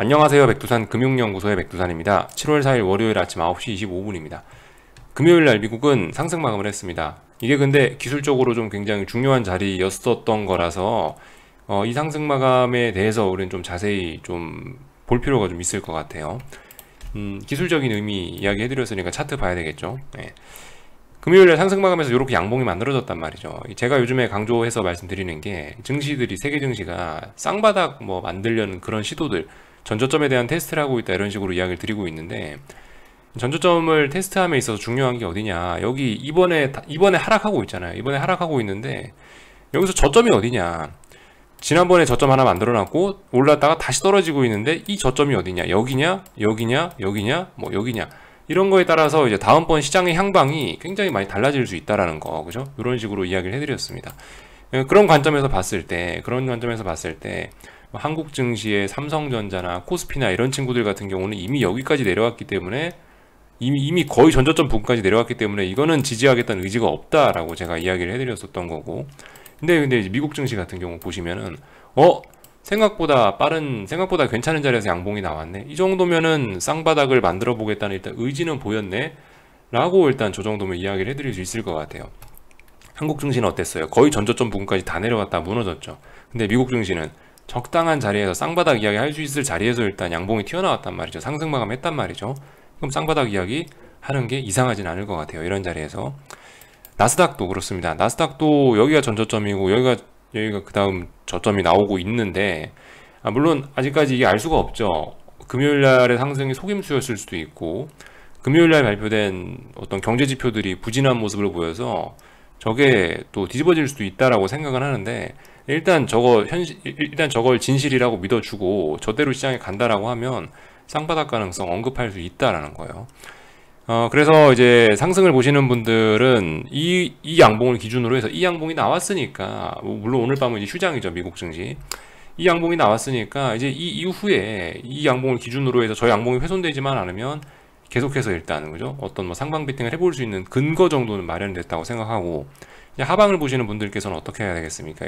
안녕하세요. 백두산 금융연구소의 백두산입니다. 7월 4일 월요일 아침 9시 25분입니다. 금요일날 미국은 상승 마감을 했습니다. 이게 근데 기술적으로 좀 굉장히 중요한 자리였었던 거라서 이 상승 마감에 대해서 우리는 좀 자세히 좀 볼 필요가 좀 있을 것 같아요. 기술적인 의미 이야기 해드렸으니까 차트 봐야 되겠죠. 네. 금요일에 상승 마감에서 이렇게 양봉이 만들어졌단 말이죠. 제가 요즘에 강조해서 말씀드리는 게 증시들이 세계 증시가 쌍바닥 뭐 만들려는 그런 시도들, 전저점에 대한 테스트를 하고 있다 이런 식으로 이야기를 드리고 있는데, 전저점을 테스트함에 있어서 중요한 게 어디냐, 여기 이번에 하락하고 있잖아요. 이번에 하락하고 있는데 여기서 저점이 어디냐, 지난번에 저점 하나 만들어놨고 올랐다가 다시 떨어지고 있는데 이 저점이 어디냐, 여기냐 여기냐 여기냐 뭐 여기냐, 이런 거에 따라서 이제 다음번 시장의 향방이 굉장히 많이 달라질 수 있다라는 거, 그죠? 이런 식으로 이야기를 해드렸습니다. 그런 관점에서 봤을 때 한국 증시의 삼성전자나 코스피나 이런 친구들 같은 경우는 이미 여기까지 내려왔기 때문에, 이미 거의 전저점 부근까지 내려왔기 때문에 이거는 지지하겠다는 의지가 없다라고 제가 이야기를 해드렸었던 거고, 근데 이제 미국 증시 같은 경우 보시면은 생각보다 괜찮은 자리에서 양봉이 나왔네, 이 정도면은 쌍바닥을 만들어 보겠다는 일단 의지는 보였네 라고, 일단 저 정도면 이야기를 해드릴 수 있을 것 같아요. 한국 증시는 어땠어요? 거의 전저점 부근까지 다 내려갔다 무너졌죠. 근데 미국 증시는 적당한 자리에서 쌍바닥 이야기 할 수 있을 자리에서 일단 양봉이 튀어나왔단 말이죠. 상승 마감했단 말이죠. 그럼 쌍바닥 이야기 하는 게 이상하진 않을 것 같아요, 이런 자리에서. 나스닥도 그렇습니다. 나스닥도 여기가 전저점이고 여기가 그 다음 저점이 나오고 있는데, 물론 아직까지 이게 알 수가 없죠. 금요일날의 상승이 속임수였을 수도 있고, 금요일날 발표된 어떤 경제 지표들이 부진한 모습을 보여서 저게 또 뒤집어질 수도 있다라고 생각은 하는데, 일단 저걸 진실이라고 믿어주고 저대로 시장에 간다라고 하면 쌍바닥 가능성 언급할 수 있다라는 거예요. 그래서 이제 상승을 보시는 분들은 이 양봉을 기준으로 해서, 이 양봉이 나왔으니까, 물론 오늘 밤은 이제 휴장이죠, 미국 증시. 이 양봉이 나왔으니까 이제 이 이후에 이 양봉을 기준으로 해서 저 양봉이 훼손되지만 않으면 계속해서 일단, 그죠? 어떤 뭐 상방 베팅을 해볼 수 있는 근거 정도는 마련됐다고 생각하고, 이제 하방을 보시는 분들께서는 어떻게 해야 되겠습니까?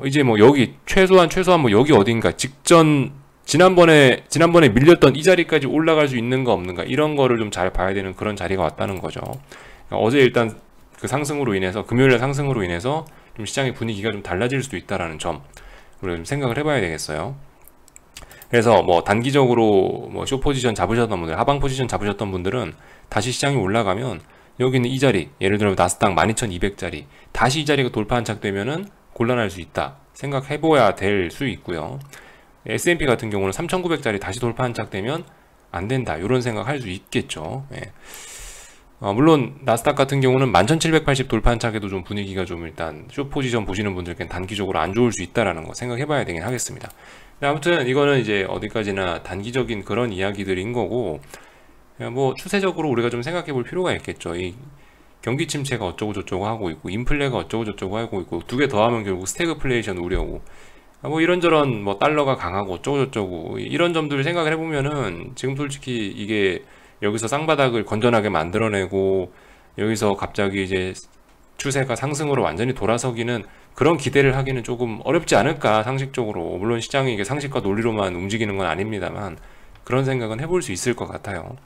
이제 뭐 여기 최소한 뭐 여기 어딘가 지난번에 밀렸던 이 자리까지 올라갈 수 있는가 없는가, 이런 거를 좀 잘 봐야 되는 그런 자리가 왔다는 거죠. 그러니까 어제 일단 그 상승으로 인해서, 금요일날 상승으로 인해서 좀 시장의 분위기가 좀 달라질 수도 있다라는 점 우리가 좀 생각을 해봐야 되겠어요. 그래서 뭐 단기적으로 뭐 쇼 포지션 잡으셨던 분들, 하방 포지션 잡으셨던 분들은 다시 시장이 올라가면 여기 있는 이 자리, 예를 들어 나스닥 12,200짜리 다시 이 자리가 돌파 한착되면은 곤란할 수 있다 생각해봐야 될 수 있고요. S&P 같은 경우는 3,900짜리 다시 돌파 한착되면 안 된다, 이런 생각할 수 있겠죠. 예. 물론 나스닥 같은 경우는 11,780 돌파 한착에도 좀 분위기가 좀 일단 숏 포지션 보시는 분들께는 단기적으로 안 좋을 수 있다라는 거 생각해봐야 되긴 하겠습니다. 아무튼 이거는 이제 어디까지나 단기적인 그런 이야기들인 거고, 뭐 추세적으로 우리가 좀 생각해볼 필요가 있겠죠. 이 경기 침체가 어쩌고 저쩌고 하고 있고, 인플레가 어쩌고 저쩌고 하고 있고, 두 개 더하면 결국 스태그플레이션 우려고, 뭐 이런저런 뭐 달러가 강하고 어쩌고 저쩌고 이런 점들을 생각을 해보면은, 지금 솔직히 이게 여기서 쌍바닥을 건전하게 만들어내고 여기서 갑자기 이제 추세가 상승으로 완전히 돌아서기는, 그런 기대를 하기는 조금 어렵지 않을까, 상식적으로. 물론 시장이 이게 상식과 논리로만 움직이는 건 아닙니다만 그런 생각은 해볼 수 있을 것 같아요.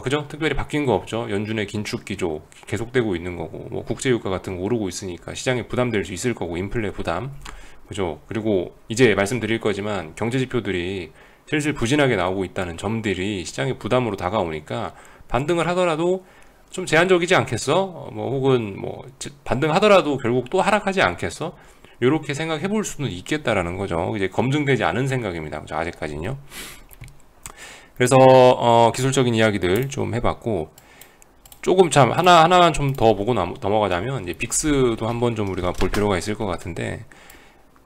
그죠? 특별히 바뀐 거 없죠. 연준의 긴축 기조 계속되고 있는 거고, 뭐 국제유가 같은 거 오르고 있으니까 시장에 부담될 수 있을 거고, 인플레 부담, 그죠? 그리고 이제 말씀드릴 거지만 경제 지표들이 슬슬 부진하게 나오고 있다는 점들이 시장의 부담으로 다가오니까, 반등을 하더라도 좀 제한적이지 않겠어? 뭐 혹은 뭐 반등하더라도 결국 또 하락하지 않겠어? 이렇게 생각해 볼 수는 있겠다라는 거죠. 이제 검증되지 않은 생각입니다, 그죠? 아직까지는요. 그래서 기술적인 이야기들 좀 해봤고, 조금 참 하나만 좀 더 보고 넘어가자면, 이제 빅스도 한번 좀 우리가 볼 필요가 있을 것 같은데,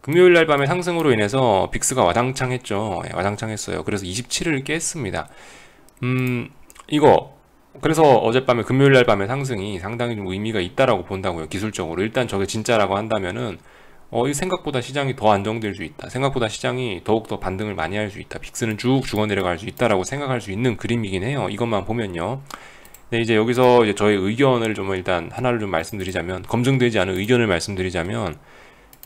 금요일날 밤에 상승으로 인해서 빅스가 와장창 했죠. 와장창 했어요. 그래서 27을 깼습니다. 그래서 어젯밤에 금요일날 밤에 상승이 상당히 좀 의미가 있다라고 본다고요, 기술적으로. 일단 저게 진짜라고 한다면은 이 생각보다 시장이 더 안정될 수 있다, 생각보다 시장이 더욱더 반등을 많이 할 수 있다, 빅스는 쭉 죽어 내려갈 수 있다라고 생각할 수 있는 그림이긴 해요, 이것만 보면요. 네, 이제 여기서 이제 저의 의견을 좀 일단 하나를 좀 말씀드리자면, 검증되지 않은 의견을 말씀드리자면,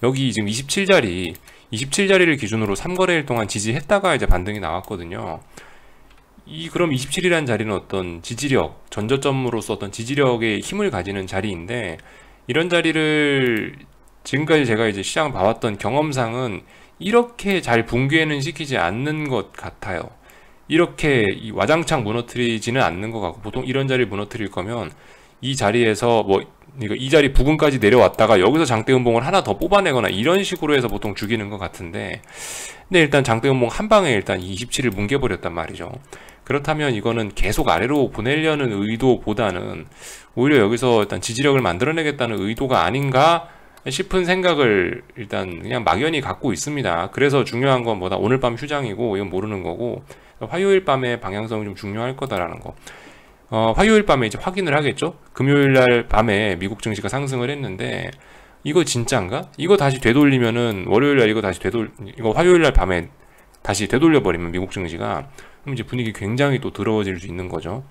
여기 지금 27자리 27자리를 기준으로 3거래일 동안 지지했다가 이제 반등이 나왔거든요. 그럼 27이라는 자리는 어떤 지지력, 전저점으로서 어떤 지지력의 힘을 가지는 자리인데, 이런 자리를 지금까지 제가 이제 시장을 봐왔던 경험상은 이렇게 잘 붕괴는 시키지 않는 것 같아요. 이렇게 와장창 무너뜨리지는 않는 것 같고, 보통 이런 자리를 무너뜨릴 거면 이 자리에서 이 자리 부근까지 내려왔다가 여기서 장대음봉을 하나 더 뽑아내거나 이런 식으로 해서 보통 죽이는 것 같은데, 근데 일단 장대음봉 한 방에 일단 27을 뭉개버렸단 말이죠. 그렇다면 이거는 계속 아래로 보내려는 의도보다는 오히려 여기서 일단 지지력을 만들어내겠다는 의도가 아닌가 싶은 생각을 일단 그냥 막연히 갖고 있습니다. 그래서 중요한 건 뭐다, 오늘 밤 휴장이고 이건 모르는 거고, 화요일 밤의 방향성이 좀 중요할 거다라는 거. 화요일 밤에 이제 확인을 하겠죠. 금요일 날 밤에 미국 증시가 상승을 했는데 이거 진짜인가? 이거 다시 되돌리면은 월요일 날 이거 화요일 날 밤에 다시 되돌려 버리면 미국 증시가, 그럼 이제 분위기 굉장히 또 더러워질 수 있는 거죠.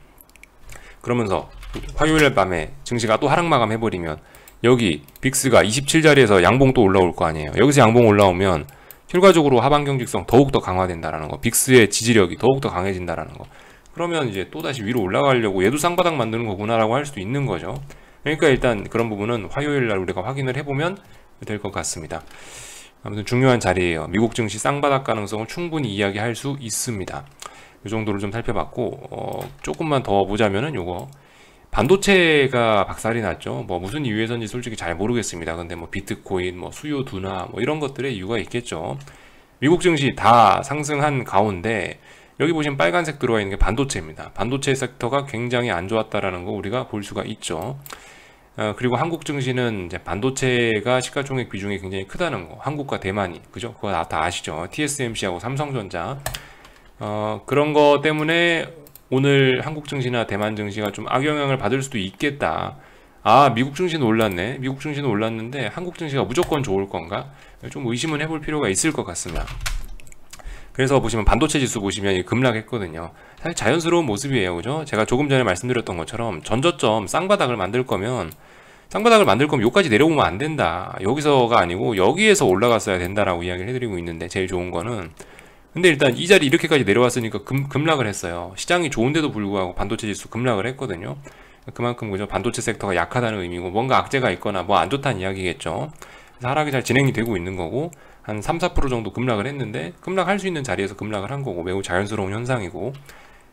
그러면서 화요일 날 밤에 증시가 또 하락 마감 해버리면 여기 빅스가 27자리에서 양봉 또 올라올 거 아니에요. 여기서 양봉 올라오면 결과적으로 하방 경직성 더욱더 강화된다라는 거, 빅스의 지지력이 더욱더 강해진다라는 거. 그러면 이제 또다시 위로 올라가려고 얘도 쌍바닥 만드는 거구나라고 할 수도 있는 거죠. 그러니까 일단 그런 부분은 화요일 날 우리가 확인을 해보면 될 것 같습니다. 아무튼 중요한 자리예요. 미국 증시 쌍바닥 가능성을 충분히 이야기할 수 있습니다. 이 정도를 좀 살펴봤고, 조금만 더 보자면은 요거 반도체가 박살이 났죠. 무슨 이유에서인지 솔직히 잘 모르겠습니다. 근데 비트코인, 수요 둔화, 이런 것들의 이유가 있겠죠. 미국 증시 다 상승한 가운데 여기 보시면 빨간색 들어와 있는 게 반도체입니다. 반도체 섹터가 굉장히 안 좋았다라는 거 우리가 볼 수가 있죠. 그리고 한국 증시는 이제 반도체가 시가총액 비중이 굉장히 크다는 거, 한국과 대만이, 그죠? 그거 다 아시죠? TSMC하고 삼성전자. 그런 거 때문에 오늘 한국 증시나 대만 증시가 좀 악영향을 받을 수도 있겠다. 미국 증시는 올랐네. 미국 증시는 올랐는데 한국 증시가 무조건 좋을 건가? 좀 의심은 해볼 필요가 있을 것 같습니다. 그래서 보시면 반도체 지수 보시면 급락했거든요. 사실 자연스러운 모습이에요, 그죠? 제가 조금 전에 말씀드렸던 것처럼 전저점 쌍바닥을 만들 거면 여기까지 내려오면 안 된다. 여기서가 아니고 여기에서 올라갔어야 된다라고 이야기를 해드리고 있는데, 제일 좋은 거는, 근데 일단 이 자리 이렇게까지 내려왔으니까 급락을 했어요. 시장이 좋은데도 불구하고 반도체 지수 급락을 했거든요. 그만큼 그죠, 반도체 섹터가 약하다는 의미고 뭔가 악재가 있거나 안 좋다는 이야기겠죠. 그래서 하락이 잘 진행이 되고 있는 거고, 한 3-4% 정도 급락을 했는데 급락할 수 있는 자리에서 급락을 한 거고 매우 자연스러운 현상이고,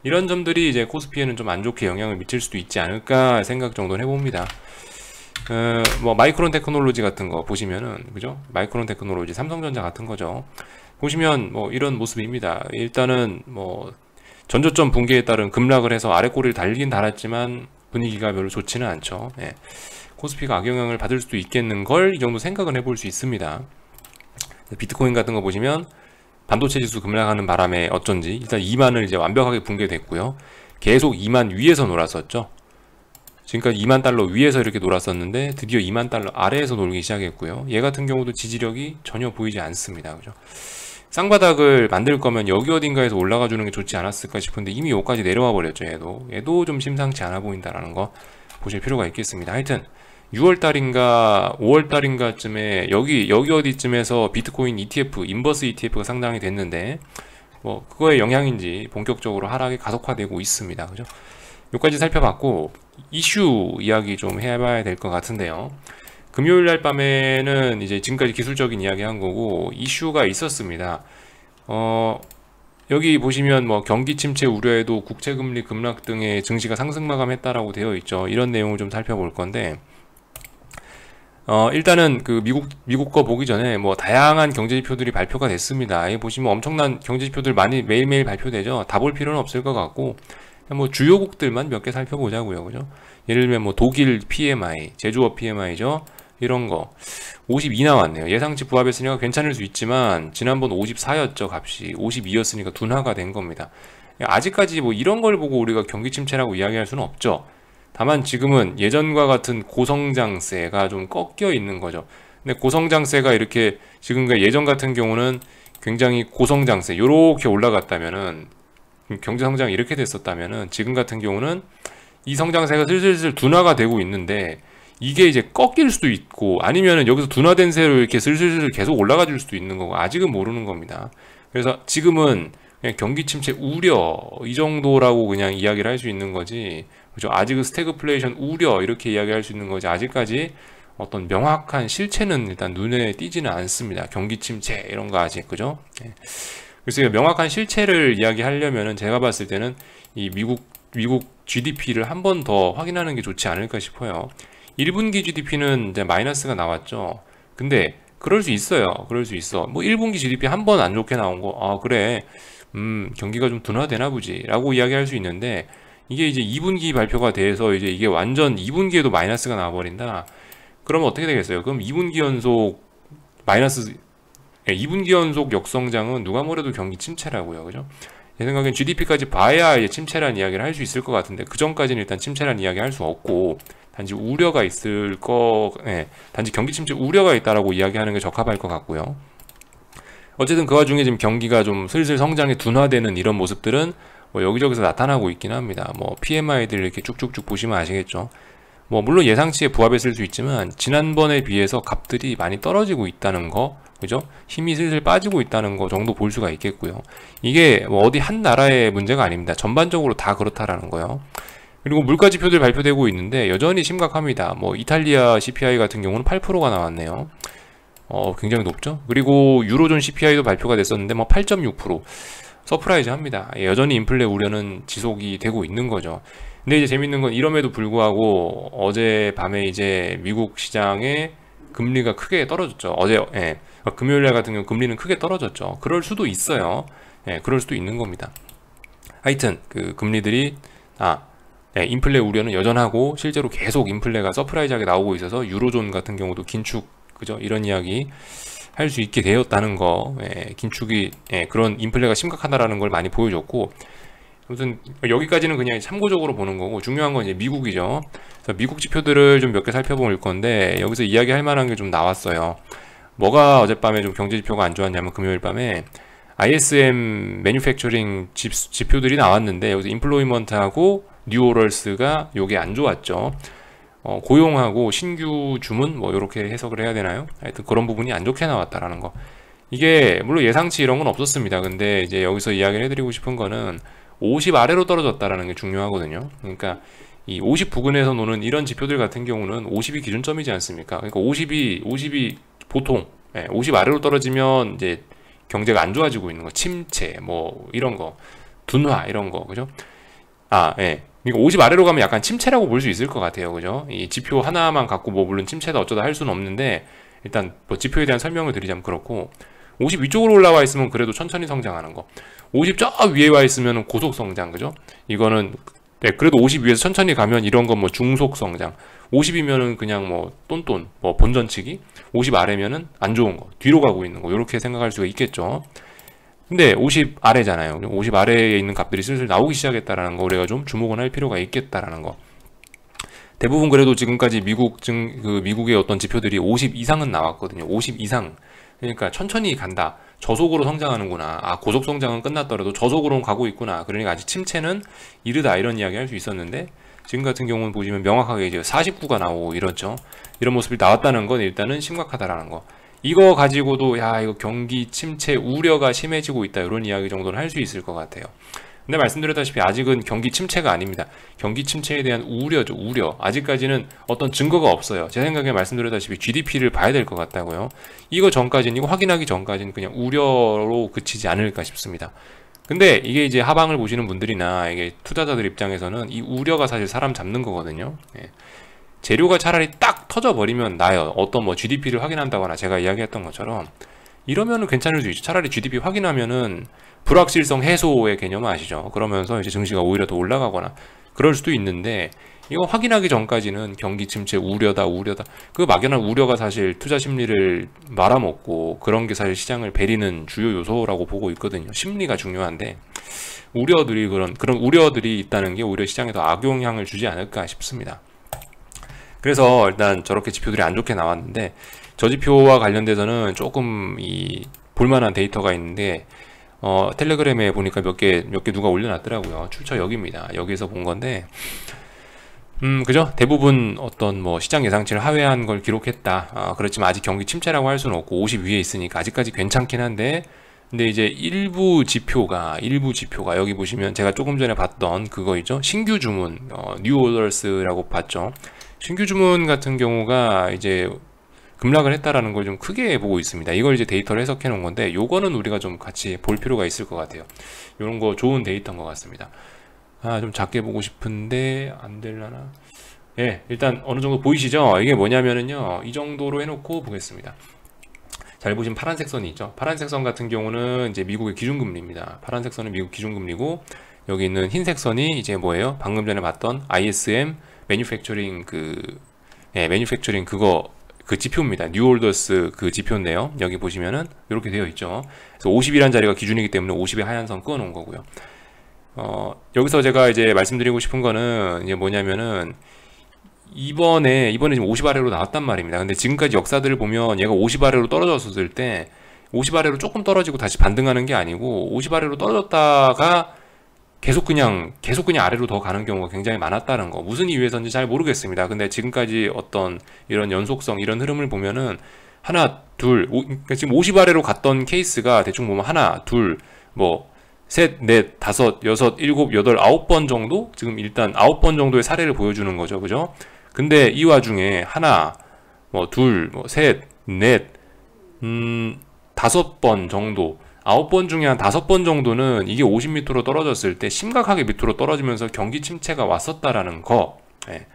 이런 점들이 이제 코스피에는 좀 안 좋게 영향을 미칠 수도 있지 않을까 생각 정도는 해봅니다. 마이크론 테크놀로지 같은 거 보시면은, 그죠? 마이크론 테크놀로지, 삼성전자 같은 거죠. 보시면 이런 모습입니다. 일단은 전저점 붕괴에 따른 급락을 해서 아래 꼬리를 달긴 달았지만 분위기가 별로 좋지는 않죠. 예. 코스피가 악영향을 받을 수도 있겠는 걸 이 정도 생각은 해볼 수 있습니다. 비트코인 같은 거 보시면 반도체 지수 급락하는 바람에 어쩐지 일단 2만을 이제 완벽하게 붕괴됐고요. 계속 2만 위에서 놀았었죠. 지금까지 2만 달러 위에서 이렇게 놀았었는데 드디어 2만 달러 아래에서 놀기 시작했고요. 얘 같은 경우도 지지력이 전혀 보이지 않습니다. 그죠? 쌍바닥을 만들 거면 여기 어딘가에서 올라가 주는 게 좋지 않았을까 싶은데 이미 여기까지 내려와 버렸죠. 얘도 좀 심상치 않아 보인다라는 거 보실 필요가 있겠습니다. 하여튼 6월달인가 5월달인가쯤에 여기 어디쯤에서 비트코인 ETF, 인버스 ETF가 상장이 됐는데 그거의 영향인지 본격적으로 하락이 가속화되고 있습니다. 그죠? 여기까지 살펴봤고 이슈 이야기 좀 해봐야 될 것 같은데요. 금요일 날 밤에는 이제 지금까지 기술적인 이야기 한 거고 이슈가 있었습니다. 여기 보시면 경기 침체 우려에도 국채금리 급락 등의 증시가 상승 마감했다라고 되어 있죠. 이런 내용을 좀 살펴볼 건데, 일단은 그 미국 거 보기 전에 다양한 경제지표들이 발표가 됐습니다. 여기 보시면 엄청난 경제지표들 많이 매일매일 발표되죠. 다 볼 필요는 없을 것 같고 주요국들만 몇 개 살펴보자고요. 그죠? 예를 들면 독일 PMI, 제조업 PMI죠. 이런 거 52 나왔네요. 예상치 부합했으니까 괜찮을 수 있지만 지난번 54였죠. 값이 52였으니까 둔화가 된 겁니다. 아직까지 이런 걸 보고 우리가 경기 침체라고 이야기할 수는 없죠. 다만 지금은 예전과 같은 고성장세가 좀 꺾여 있는 거죠. 근데 고성장세가 이렇게 지금과 예전 같은 경우는 굉장히 고성장세 이렇게 올라갔다면은, 경제성장이 이렇게 됐었다면은 지금 같은 경우는 이 성장세가 슬슬 둔화가 되고 있는데 이게 이제 꺾일 수도 있고 아니면은 여기서 둔화된 세로 이렇게 슬슬슬 계속 올라가 줄 수도 있는 거고 아직은 모르는 겁니다. 그래서 지금은 그냥 경기 침체 우려 이 정도라고 그냥 이야기를 할 수 있는 거지, 그죠? 아직은 스태그플레이션 우려 이렇게 이야기할 수 있는 거지, 아직까지 어떤 명확한 실체는 일단 눈에 띄지는 않습니다. 경기 침체 이런 거 아직, 그죠? 네. 그래서 명확한 실체를 이야기하려면은 제가 봤을 때는 이 미국 GDP를 한 번 더 확인하는 게 좋지 않을까 싶어요. 1분기 GDP는 이제 마이너스가 나왔죠. 근데 그럴 수 있어요. 그럴 수 있어. 뭐 1분기 GDP 한 번 안 좋게 나온 거, 아 그래, 경기가 좀 둔화되나 보지 라고 이야기할 수 있는데, 이게 이제 2분기 발표가 돼서 이제 이게 완전 2분기에도 마이너스가 나와버린다. 그러면 어떻게 되겠어요? 그럼 2분기 연속 마이너스, 2분기 연속 역성장은 누가 뭐래도 경기 침체라고요. 그죠? 제 생각엔 GDP까지 봐야 이제 침체란 이야기를 할 수 있을 것 같은데, 그 전까지는 일단 침체란 이야기 할 수 없고, 단지 우려가 있을 단지 경기 침체 우려가 있다라고 이야기하는 게 적합할 것 같고요. 어쨌든 그 와중에 지금 경기가 좀 슬슬 성장에 둔화되는 이런 모습들은 뭐 여기저기서 나타나고 있긴 합니다. 뭐 PMI들 이렇게 쭉쭉쭉 보시면 아시겠죠. 뭐 물론 예상치에 부합했을 수 있지만 지난번에 비해서 값들이 많이 떨어지고 있다는 거, 그죠? 힘이 슬슬 빠지고 있다는 거 정도 볼 수가 있겠고요. 이게 뭐 어디 한 나라의 문제가 아닙니다. 전반적으로 다 그렇다라는 거요. 그리고 물가 지표들 발표되고 있는데 여전히 심각합니다. 뭐 이탈리아 CPI 같은 경우는 8%가 나왔네요. 굉장히 높죠. 그리고 유로존 CPI도 발표가 됐었는데 뭐 8.6%, 서프라이즈 합니다. 여전히 인플레 우려는 지속이 되고 있는 거죠. 근데 이제 재밌는 건 이럼에도 불구하고 어제 밤에 이제 미국 시장의 금리가 크게 떨어졌죠. 어제 금요일날 같은 경우 금리는 크게 떨어졌죠. 그럴 수도 있어요. 그럴 수도 있는 겁니다. 하여튼 그 금리들이 인플레 우려는 여전하고 실제로 계속 인플레가 서프라이즈하게 나오고 있어서 유로존 같은 경우도 긴축, 그죠? 이런 이야기 할 수 있게 되었다는 거, 긴축이, 그런 인플레가 심각하다라는 걸 많이 보여줬고, 아무튼 여기까지는 그냥 참고적으로 보는 거고, 중요한 건 이제 미국이죠. 그래서 미국 지표들을 좀 몇 개 살펴볼 건데, 여기서 이야기할 만한 게 좀 나왔어요. 뭐가 어젯밤에 좀 경제 지표가 안 좋았냐면, 금요일 밤에 ISM 매뉴팩처링 지표들이 나왔는데, 여기서 인플로이먼트하고 뉴오럴스가 요게 안 좋았죠. 고용하고 신규 주문 뭐 이렇게 해석을 해야 되나요? 하여튼 그런 부분이 안 좋게 나왔다라는 거. 이게 물론 예상치 이런 건 없었습니다. 근데 이제 여기서 이야기를 해드리고 싶은 거는 50 아래로 떨어졌다라는 게 중요하거든요. 그러니까 이 50 부근에서 노는 이런 지표들 같은 경우는 50이 기준점이지 않습니까? 그러니까 50이 보통 50 아래로 떨어지면 이제 경제가 안 좋아지고 있는 거, 침체 뭐 이런 거, 둔화 이런 거, 그죠? 그러니까 50 아래로 가면 약간 침체라고 볼 수 있을 것 같아요. 그죠? 이 지표 하나만 갖고 뭐 물론 침체다 어쩌다 할 수는 없는데, 일단 뭐 지표에 대한 설명을 드리자면 그렇고, 50 위쪽으로 올라와 있으면 그래도 천천히 성장하는 거, 50 저 위에 와 있으면 고속 성장, 그죠? 이거는 그래도 50 위에서 천천히 가면 이런 건 뭐 중속 성장, 50이면은 그냥 뭐 똔똔 뭐 본전치기, 50 아래면은 안 좋은 거, 뒤로 가고 있는 거, 이렇게 생각할 수가 있겠죠. 근데 50 아래잖아요. 50 아래에 있는 값들이 슬슬 나오기 시작했다라는 거, 우리가 좀 주목은 할 필요가 있겠다라는 거. 대부분 그래도 지금까지 미국의 어떤 지표들이 50 이상은 나왔거든요. 50 이상. 그러니까 천천히 간다. 저속으로 성장하는구나. 고속 성장은 끝났더라도 저속으로는 가고 있구나. 그러니까 아직 침체는 이르다, 이런 이야기 할 수 있었는데, 지금 같은 경우는 보시면 명확하게 이제 49가 나오고 이렇죠. 이런 모습이 나왔다는 건 일단은 심각하다라는 거. 이거 가지고도 이거 경기 침체 우려가 심해지고 있다, 이런 이야기 정도는 할 수 있을 것 같아요. 근데 말씀드렸다시피 아직은 경기 침체가 아닙니다. 경기 침체에 대한 우려죠. 우려. 아직까지는 어떤 증거가 없어요. 제 생각에 말씀드렸다시피 GDP를 봐야 될 것 같다고요. 이거 확인하기 전까지는 그냥 우려로 그치지 않을까 싶습니다. 근데 이게 이제 하방을 보시는 분들이나 이게 투자자들 입장에서는 이 우려가 사실 사람 잡는 거거든요. 재료가 차라리 딱 터져버리면 나요. 어떤 뭐 GDP를 확인한다거나 제가 이야기했던 것처럼 이러면은 괜찮을 수 있죠. 차라리 GDP 확인하면은 불확실성 해소의 개념 아시죠? 그러면서 이제 증시가 오히려 더 올라가거나 그럴 수도 있는데, 이거 확인하기 전까지는 경기 침체 우려다. 그 막연한 우려가 사실 투자 심리를 말아먹고 그런 게 사실 시장을 베리는 주요 요소라고 보고 있거든요. 심리가 중요한데 그런 우려들이 있다는 게 오히려 시장에 더 악영향을 주지 않을까 싶습니다. 그래서 일단 저렇게 지표들이 안 좋게 나왔는데, 저 지표와 관련돼서는 조금 볼만한 데이터가 있는데, 텔레그램에 보니까 몇 개 누가 올려놨더라고요. 출처 여기입니다. 여기서 본 건데, 그죠? 대부분 어떤 뭐 시장 예상치를 하회한 걸 기록했다. 그렇지만 아직 경기 침체라고 할 수는 없고 50 위에 있으니까 아직까지 괜찮긴 한데, 근데 이제 일부 지표가 여기 보시면 제가 조금 전에 봤던 그거 있죠? 신규 주문, 뉴 오더스라고 봤죠? 신규 주문 같은 경우가 이제 급락을 했다라는 걸 좀 크게 보고 있습니다. 이걸 이제 데이터를 해석해 놓은 건데, 요거는 우리가 좀 같이 볼 필요가 있을 것 같아요. 요런 거 좋은 데이터인 것 같습니다. 좀 작게 보고 싶은데 안 되려나? 예, 일단 어느 정도 보이시죠? 이게 뭐냐면은요, 이 정도로 해놓고 보겠습니다. 잘 보시면 파란색 선이 있죠. 파란색 선 같은 경우는 이제 미국의 기준금리입니다. 파란색 선은 미국 기준금리고, 여기 있는 흰색 선이 이제 뭐예요? 방금 전에 봤던 ISM 매뉴팩처링 매뉴팩처링 그 지표입니다. 뉴올더스 그 지표인데요. 여기 보시면은 이렇게 되어 있죠. 그래서 50이란 자리가 기준이기 때문에 50의 하얀 선 그어 놓은 거고요. 여기서 제가 이제 말씀드리고 싶은 거는 이제 뭐냐면은, 이번에 지금 50 아래로 나왔단 말입니다. 근데 지금까지 역사들을 보면 얘가 50 아래로 떨어졌을 때 50 아래로 조금 떨어지고 다시 반등하는 게 아니고, 50 아래로 떨어졌다가 계속 그냥 아래로 더 가는 경우가 굉장히 많았다는 거. 무슨 이유에서인지 잘 모르겠습니다. 근데 지금까지 어떤 이런 연속성, 이런 흐름을 보면은 하나, 둘, 그러니까 지금 50 아래로 갔던 케이스가 대충 보면 하나, 둘, 뭐 셋, 넷, 다섯, 여섯, 일곱, 여덟, 9번 정도? 지금 일단 9번 정도의 사례를 보여주는 거죠. 그죠? 근데 이 와중에 하나, 뭐 둘, 뭐 셋, 넷, 5번 정도, 9번 중에 한 5번 정도는 이게 50 밑으로 떨어졌을 때 심각하게 밑으로 떨어지면서 경기 침체가 왔었다라는 거. 예.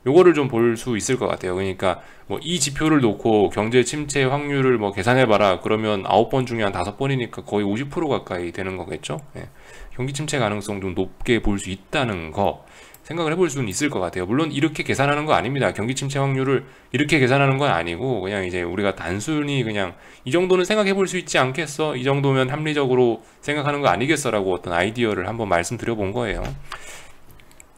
요거를 좀 볼 수 있을 것 같아요. 그러니까 뭐 이 지표를 놓고 경제 침체 확률을 뭐 계산해봐라 그러면 9번 중에 한 5번이니까 거의 50% 가까이 되는 거겠죠. 예. 경기 침체 가능성 좀 높게 볼 수 있다는 거 생각을 해볼 수는 있을 것 같아요. 물론 이렇게 계산하는 거 아닙니다. 경기 침체 확률을 이렇게 계산하는 건 아니고, 그냥 이제 우리가 단순히 그냥 이 정도는 생각해 볼 수 있지 않겠어? 이 정도면 합리적으로 생각하는 거 아니겠어? 라고 어떤 아이디어를 한번 말씀드려 본 거예요.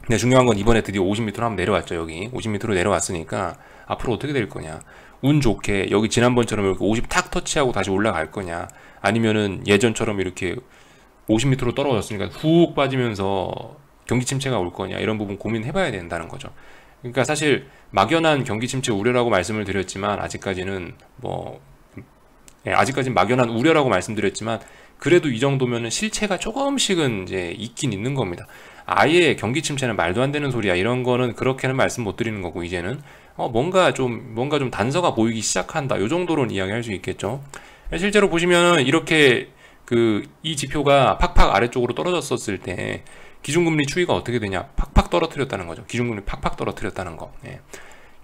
근데 중요한 건 이번에 드디어 50m로 한번 내려왔죠. 여기 50m로 내려왔으니까 앞으로 어떻게 될 거냐, 운 좋게 여기 지난번처럼 이렇게 50 탁 터치하고 다시 올라갈 거냐, 아니면은 예전처럼 이렇게 50m로 떨어졌으니까 훅 빠지면서 경기 침체가 올 거냐, 이런 부분 고민해 봐야 된다는 거죠. 그러니까 사실 막연한 경기 침체 우려라고 말씀을 드렸지만, 아직까지는 아직까지는 막연한 우려라고 말씀드렸지만, 그래도 이 정도면은 실체가 조금씩은 이제 있긴 있는 겁니다. 아예 경기 침체는 말도 안 되는 소리야, 이런 거는 그렇게는 말씀 못 드리는 거고, 이제는 뭔가 좀 단서가 보이기 시작한다, 요 정도로는 이야기할 수 있겠죠. 실제로 보시면은 이렇게 이 지표가 팍팍 아래쪽으로 떨어졌었을 때 기준금리 추이가 어떻게 되냐, 팍팍 떨어뜨렸다는 거죠. 기준금리 팍팍 떨어뜨렸다는 거. 예.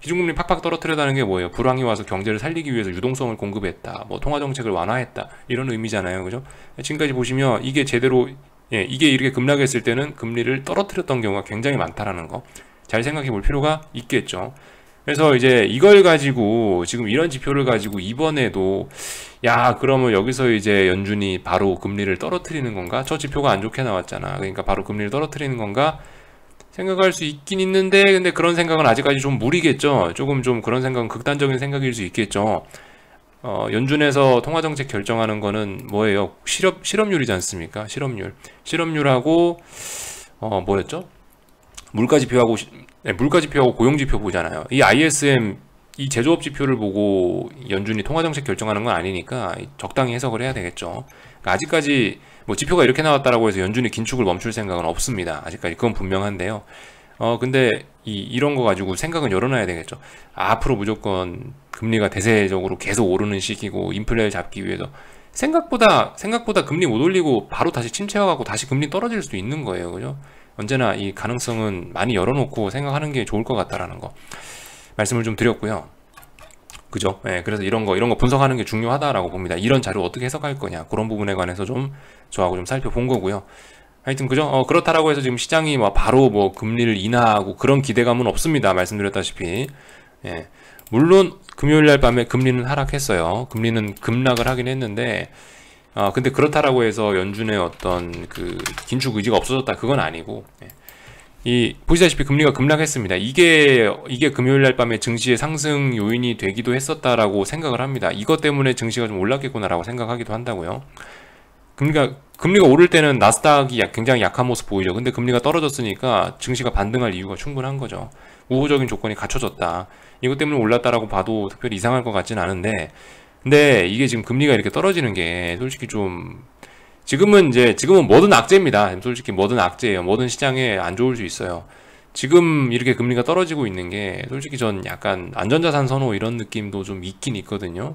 기준금리 팍팍 떨어뜨렸다는 게 뭐예요? 불황이 와서 경제를 살리기 위해서 유동성을 공급했다, 뭐 통화정책을 완화했다, 이런 의미잖아요. 그죠? 지금까지 보시면 이게 제대로, 이게 이렇게 급락했을 때는 금리를 떨어뜨렸던 경우가 굉장히 많다라는 거 잘 생각해 볼 필요가 있겠죠. 그래서 이제 이걸 가지고, 지금 이런 지표를 가지고 이번에도 그러면 여기서 이제 연준이 바로 금리를 떨어뜨리는 건가? 저 지표가 안 좋게 나왔잖아, 그러니까 바로 금리를 떨어뜨리는 건가? 생각할 수 있긴 있는데, 근데 그런 생각은 아직까지 좀 무리겠죠. 조금 좀 그런 생각은 극단적인 생각일 수 있겠죠. 연준에서 통화정책 결정하는 거는 뭐예요? 실업률이지 않습니까? 실업률하고 뭐였죠? 물가지표하고 고용지표 보잖아요. 이 ISM, 이 제조업 지표를 보고 연준이 통화정책 결정하는 건 아니니까 적당히 해석을 해야 되겠죠. 그러니까 아직까지 뭐 지표가 이렇게 나왔다라고 해서 연준이 긴축을 멈출 생각은 없습니다. 아직까지 그건 분명한데요. 근데 이런 거 가지고 생각은 열어놔야 되겠죠. 앞으로 무조건 금리가 대세적으로 계속 오르는 시기고, 인플레를 잡기 위해서 생각보다 금리 못 올리고 바로 다시 침체와갖고 다시 금리 떨어질 수도 있는 거예요. 그죠? 언제나 이 가능성은 많이 열어놓고 생각하는 게 좋을 것 같다라는 거 말씀을 좀 드렸고요. 그죠? 그래서 이런 거 분석하는 게 중요하다라고 봅니다. 이런 자료 어떻게 해석할 거냐, 그런 부분에 관해서 좀 저하고 좀 살펴본 거고요. 하여튼 그죠? 그렇다라고 해서 지금 시장이 바로 금리를 인하하고 그런 기대감은 없습니다. 말씀드렸다시피. 물론 금요일 날 밤에 금리는 하락했어요. 금리는 급락을 하긴 했는데, 근데 그렇다라고 해서 연준의 어떤 긴축 의지가 없어졌다, 그건 아니고, 보시다시피 금리가 급락했습니다. 이게 금요일 날 밤에 증시의 상승 요인이 되기도 했었다라고 생각을 합니다. 이것 때문에 증시가 좀 올랐겠구나라고 생각하기도 한다고요. 금리가 금리가 오를 때는 나스닥이 굉장히 약한 모습 보이죠. 근데 금리가 떨어졌으니까 증시가 반등할 이유가 충분한 거죠. 우호적인 조건이 갖춰졌다. 이것 때문에 올랐다라고 봐도 특별히 이상할 것 같지는 않은데, 근데 이게 지금 금리가 이렇게 떨어지는 게 솔직히 좀 지금은 뭐든 악재입니다. 솔직히 뭐든 악재예요. 뭐든 시장에 안 좋을 수 있어요. 지금 이렇게 금리가 떨어지고 있는 게 솔직히 전 약간 안전자산 선호 이런 느낌도 좀 있긴 있거든요.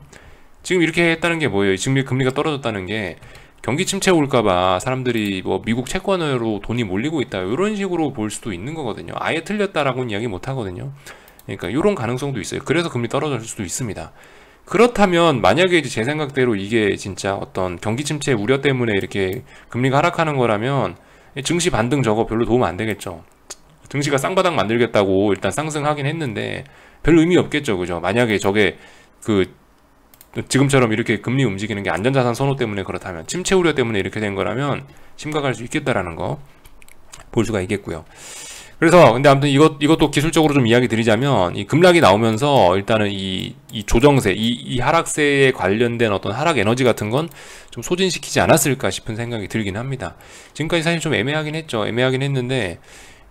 지금 이렇게 했다는 게 뭐예요? 지금 금리가 떨어졌다는 게 경기 침체 올까봐 사람들이 뭐 미국 채권으로 돈이 몰리고 있다 이런 식으로 볼 수도 있는 거거든요. 아예 틀렸다라고는 이야기 못 하거든요. 그러니까 이런 가능성도 있어요. 그래서 금리 떨어질 수도 있습니다. 그렇다면 만약에 이제 제 생각대로 이게 진짜 어떤 경기 침체 우려 때문에 이렇게 금리가 하락하는 거라면 증시 반등 저거 별로 도움 안 되겠죠. 증시가 쌍바닥 만들겠다고 일단 상승하긴 했는데 별 의미 없겠죠. 그죠? 만약에 저게 그 지금처럼 이렇게 금리 움직이는 게 안전자산 선호 때문에 그렇다면, 침체 우려 때문에 이렇게 된 거라면 심각할 수 있겠다라는 거 볼 수가 있겠고요. 그래서 근데 아무튼 이것도 기술적으로 좀 이야기 드리자면, 이 급락이 나오면서 일단은 이 조정세, 이 하락세에 관련된 어떤 하락 에너지 같은 건 좀 소진시키지 않았을까 싶은 생각이 들긴 합니다. 지금까지 사실 좀 애매하긴 했죠. 애매하긴 했는데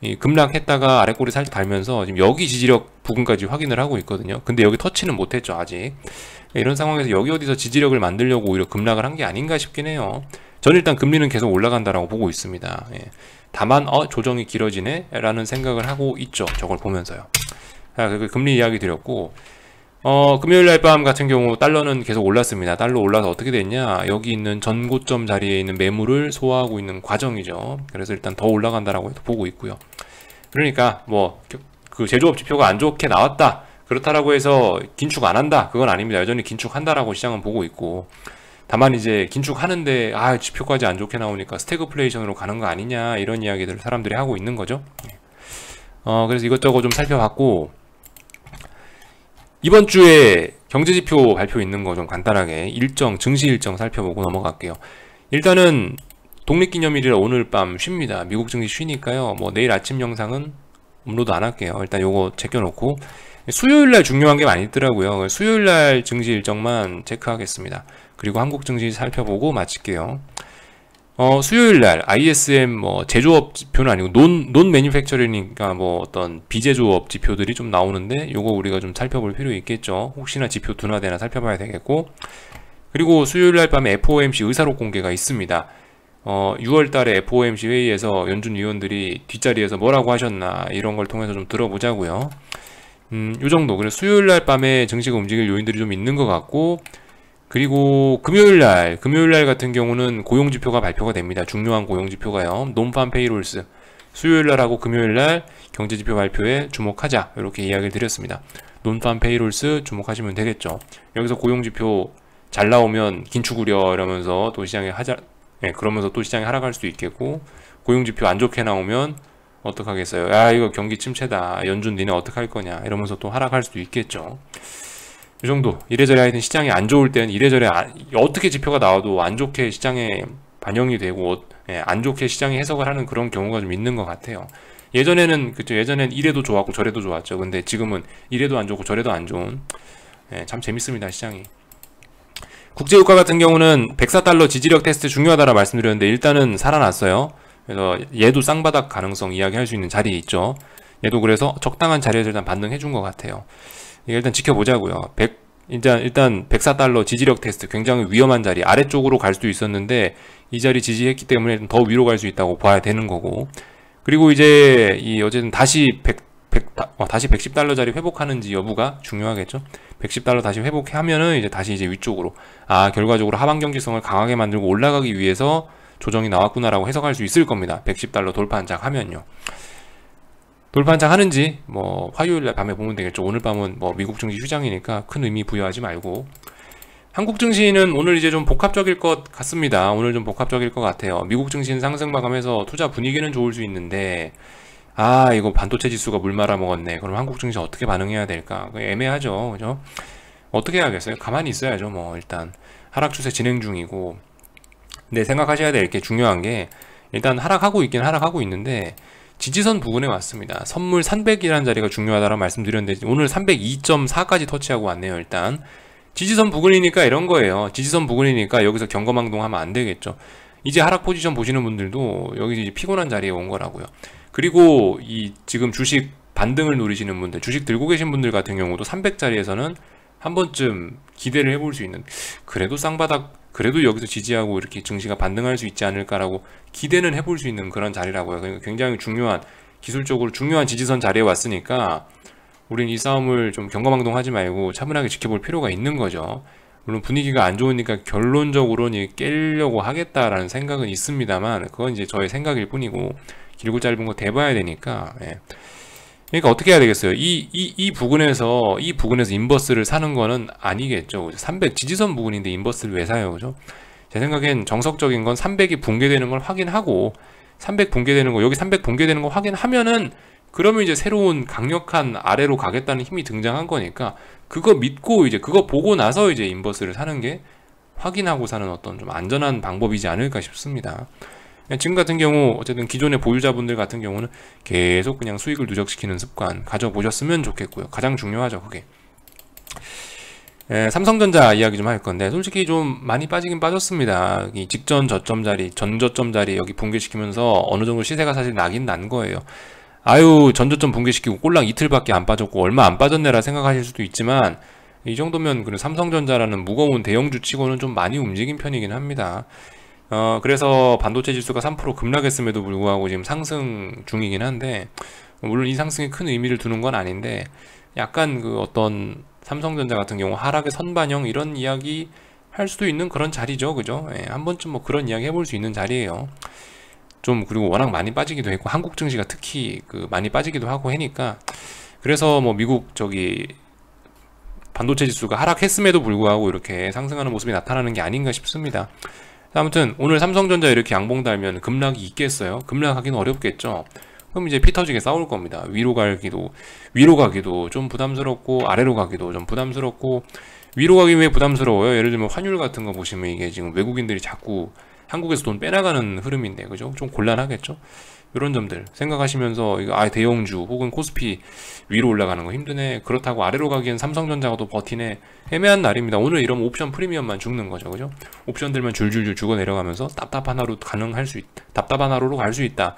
이 급락했다가 아래꼬리 살짝 달면서 지금 여기 지지력 부근까지 확인을 하고 있거든요. 근데 여기 터치는 못했죠, 아직. 이런 상황에서 여기 어디서 지지력을 만들려고 오히려 급락을 한 게 아닌가 싶긴 해요. 저는 일단 금리는 계속 올라간다라고 보고 있습니다. 예. 다만 조정이 길어지네 라는 생각을 하고 있죠. 저걸 보면서요. 그 금리 이야기 드렸고, 금요일날 밤 같은 경우 달러는 계속 올랐습니다. 달러 올라서 어떻게 됐냐, 여기 있는 전고점 자리에 있는 매물을 소화하고 있는 과정이죠. 그래서 일단 더 올라간다라고 보고 있고요. 그러니까 뭐 그 제조업 지표가 안 좋게 나왔다, 그렇다라고 해서 긴축 안 한다, 그건 아닙니다. 여전히 긴축한다라고 시장은 보고 있고, 다만 이제 긴축하는데 지표까지 안 좋게 나오니까 스태그플레이션으로 가는 거 아니냐, 이런 이야기들을 사람들이 하고 있는 거죠. 그래서 이것저것 좀 살펴봤고, 이번 주에 경제지표 발표 있는 거 좀 간단하게 증시 일정 살펴보고 넘어갈게요. 일단은 독립기념일이라 오늘 밤 쉽니다. 미국 증시 쉬니까요. 뭐 내일 아침 영상은 업로드 안 할게요. 일단 요거 제껴놓고, 수요일날 중요한 게 많이 있더라고요. 수요일날 증시 일정만 체크하겠습니다. 그리고 한국 증시 살펴보고 마칠게요. 수요일날 ISM 뭐 제조업 지표는 아니고 논 매니팩처링이니까 뭐 어떤 비제조업 지표들이 좀 나오는데, 요거 우리가 좀 살펴볼 필요 있겠죠. 혹시나 지표 둔화되나 살펴봐야 되겠고, 그리고 수요일날 밤에 FOMC 의사록 공개가 있습니다. 6월달에 FOMC 회의에서 연준 위원들이 뒷자리에서 뭐라고 하셨나, 이런 걸 통해서 좀 들어보자고요. 요 정도. 그래서 수요일날 밤에 증시가 움직일 요인들이 좀 있는 것 같고, 그리고 금요일날 같은 경우는 고용지표가 발표가 됩니다. 중요한 고용지표가요. 논팜 페이롤스. 수요일날하고 금요일날 경제지표 발표에 주목하자, 이렇게 이야기를 드렸습니다. 논팜 페이롤스 주목하시면 되겠죠. 여기서 고용지표 잘 나오면 긴축 우려 이러면서 또 시장에 그러면서 또 시장이 하락할 수도 있겠고, 고용지표 안 좋게 나오면 어떡하겠어요. 이거 경기 침체다, 연준 니네 어떡할 거냐, 이러면서 또 하락할 수도 있겠죠. 이 정도. 이래저래 하여튼 시장이 안 좋을 때는 이래저래 어떻게 지표가 나와도 안 좋게 시장에 반영이 되고, 안 좋게 시장이 해석을 하는 그런 경우가 좀 있는 것 같아요. 예전에는 이래도 좋았고 저래도 좋았죠. 근데 지금은 이래도 안 좋고 저래도 안 좋은, 참 재밌습니다, 시장이. 국제유가 같은 경우는 104달러 지지력 테스트 중요하다라 말씀드렸는데 일단은 살아났어요. 그래서 얘도 쌍바닥 가능성 이야기할 수 있는 자리에 있죠. 얘도 그래서 적당한 자리에서 일단 반등해 준 것 같아요. 일단 지켜보자고요. 일단 104달러 지지력 테스트, 굉장히 위험한 자리, 아래쪽으로 갈 수도 있었는데 이 자리 지지했기 때문에 더 위로 갈 수 있다고 봐야 되는 거고, 그리고 이제 어쨌든 다시 110달러 자리 회복하는지 여부가 중요하겠죠. 110달러 다시 회복하면은 이제 다시 위쪽으로, 결과적으로 하방 경직성을 강하게 만들고 올라가기 위해서 조정이 나왔구나라고 해석할 수 있을 겁니다. 110달러 돌파 한착 하면요. 돌파 한착 하는지 뭐 화요일날 밤에 보면 되겠죠. 오늘 밤은 뭐 미국 증시 휴장이니까 큰 의미 부여하지 말고, 한국 증시는 오늘 이제 좀 복합적일 것 같습니다. 오늘 좀 복합적일 것 같아요. 미국 증시는 상승 마감해서 투자 분위기는 좋을 수 있는데, 이거 반도체 지수가 물 말아 먹었네. 그럼 한국 증시 어떻게 반응해야 될까? 애매하죠, 그죠? 어떻게 해야겠어요? 가만히 있어야죠. 뭐 일단 하락 추세 진행 중이고, 근데 생각하셔야 될 게 중요한 게, 일단 하락하고 있는데 지지선 부근에 왔습니다. 선물 300이라는 자리가 중요하다고 말씀드렸는데 오늘 302.4까지 터치하고 왔네요. 일단 지지선 부근이니까 이런 거예요. 지지선 부근이니까 여기서 경거망동 하면 안 되겠죠. 이제 하락 포지션 보시는 분들도 여기 이제 피곤한 자리에 온 거라고요. 그리고 이 지금 주식 반등을 노리시는 분들, 주식 들고 계신 분들 같은 경우도 300자리에서는 한 번쯤 기대를 해볼 수 있는, 그래도 쌍바닥, 그래도 여기서 지지하고 이렇게 증시가 반등할 수 있지 않을까라고 기대는 해볼 수 있는 그런 자리라고요. 그러니까 굉장히 중요한, 기술적으로 중요한 지지선 자리에 왔으니까 우린 이 싸움을 좀 경거망동하지 말고 차분하게 지켜볼 필요가 있는 거죠. 물론 분위기가 안 좋으니까 결론적으로는 깨려고 하겠다라는 생각은 있습니다만, 그건 이제 저의 생각일 뿐이고 길고 짧은 거 대봐야 되니까. 예. 그러니까 어떻게 해야 되겠어요? 이 부근에서 인버스를 사는 거는 아니겠죠. 300 지지선 부근인데 인버스를 왜 사요? 그죠? 제 생각엔 정석적인 건 300이 붕괴되는 걸 확인하고, 300 붕괴되는 거, 여기 300 붕괴되는 거 확인하면은, 그러면 이제 새로운 강력한 아래로 가겠다는 힘이 등장한 거니까, 그거 믿고 이제 그거 보고 나서 이제 인버스를 사는 게 확인하고 사는 어떤 좀 안전한 방법이지 않을까 싶습니다. 지금 같은 경우 어쨌든 기존의 보유자분들 같은 경우는 계속 그냥 수익을 누적시키는 습관 가져보셨으면 좋겠고요. 가장 중요하죠, 그게. 삼성전자 이야기 좀 할 건데, 솔직히 좀 많이 빠지긴 빠졌습니다. 이 직전 저점 자리, 전저점 자리 여기 붕괴시키면서 어느 정도 시세가 사실 나긴 난 거예요. 아유, 전저점 붕괴시키고 꼴랑 이틀밖에 안 빠졌고 얼마 안 빠졌네라 생각하실 수도 있지만, 이 정도면 그 삼성전자라는 무거운 대형주 치고는 좀 많이 움직인 편이긴 합니다. 그래서 반도체 지수가 3% 급락했음에도 불구하고 지금 상승 중이긴 한데, 물론 이 상승이 큰 의미를 두는 건 아닌데, 약간 그 어떤 삼성전자 같은 경우 하락의 선반영 이런 이야기 할 수도 있는 그런 자리죠, 그죠? 예, 한 번쯤 뭐 그런 이야기 해볼 수 있는 자리예요. 좀, 그리고 워낙 많이 빠지기도 했고 한국 증시가 특히 그 많이 빠지기도 하고 하니까, 그래서 뭐 미국 저기 반도체 지수가 하락했음에도 불구하고 이렇게 상승하는 모습이 나타나는 게 아닌가 싶습니다. 아무튼 오늘 삼성전자 이렇게 양봉 달면 급락이 있겠어요? 급락하기는 어렵겠죠. 그럼 이제 피 터지게 싸울 겁니다. 위로 가기도 좀 부담스럽고, 아래로 가기도 좀 부담스럽고. 위로 가기 왜 부담스러워요? 예를 들면 환율 같은 거 보시면 이게 지금 외국인들이 자꾸 한국에서 돈 빼나가는 흐름인데, 그죠? 좀 곤란하겠죠? 이런 점들 생각하시면서, 이거 대형주 혹은 코스피 위로 올라가는 거 힘드네, 그렇다고 아래로 가기엔 삼성전자가 또 버티네, 애매한 날입니다. 오늘 이러면 옵션 프리미엄만 죽는 거죠, 그죠? 옵션들만 줄줄줄 죽어 내려가면서 답답한 하루로 갈 수 있다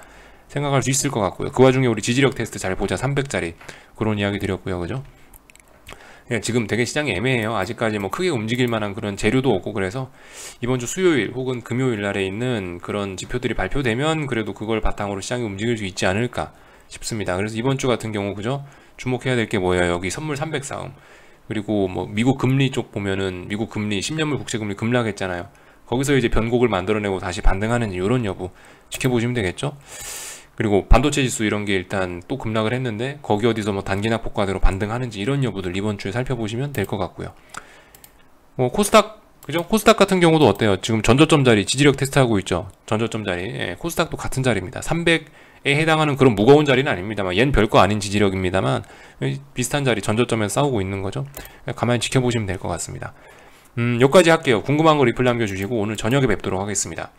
생각할 수 있을 것 같고요. 그 와중에 우리 지지력 테스트 잘 보자 300짜리 그런 이야기 드렸고요, 그죠? 예, 지금 되게 시장이 애매해요. 아직까지 뭐 크게 움직일 만한 그런 재료도 없고, 그래서 이번 주 수요일 혹은 금요일 날에 있는 그런 지표들이 발표되면 그래도 그걸 바탕으로 시장이 움직일 수 있지 않을까 싶습니다. 그래서 이번 주 같은 경우, 그죠? 주목해야 될 게 뭐예요? 여기 선물 300 싸움. 그리고 뭐 미국 금리 쪽 보면은 미국 금리 10년물 국채 금리 급락했잖아요. 거기서 이제 변곡을 만들어내고 다시 반등하는지 이런 여부 지켜보시면 되겠죠? 그리고 반도체 지수 이런 게 일단 또 급락을 했는데 거기 어디서 뭐 단기낙 폭과대로 반등하는지 이런 여부들 이번 주에 살펴보시면 될 것 같고요. 뭐 코스닥, 그죠? 코스닥 같은 경우도 어때요? 지금 전저점 자리 지지력 테스트하고 있죠. 전저점 자리. 예, 코스닥도 같은 자리입니다. 300에 해당하는 그런 무거운 자리는 아닙니다만, 얜 별거 아닌 지지력입니다만 비슷한 자리 전저점에서 싸우고 있는 거죠. 가만히 지켜보시면 될 것 같습니다. 여기까지 할게요. 궁금한 거 리플 남겨주시고 오늘 저녁에 뵙도록 하겠습니다.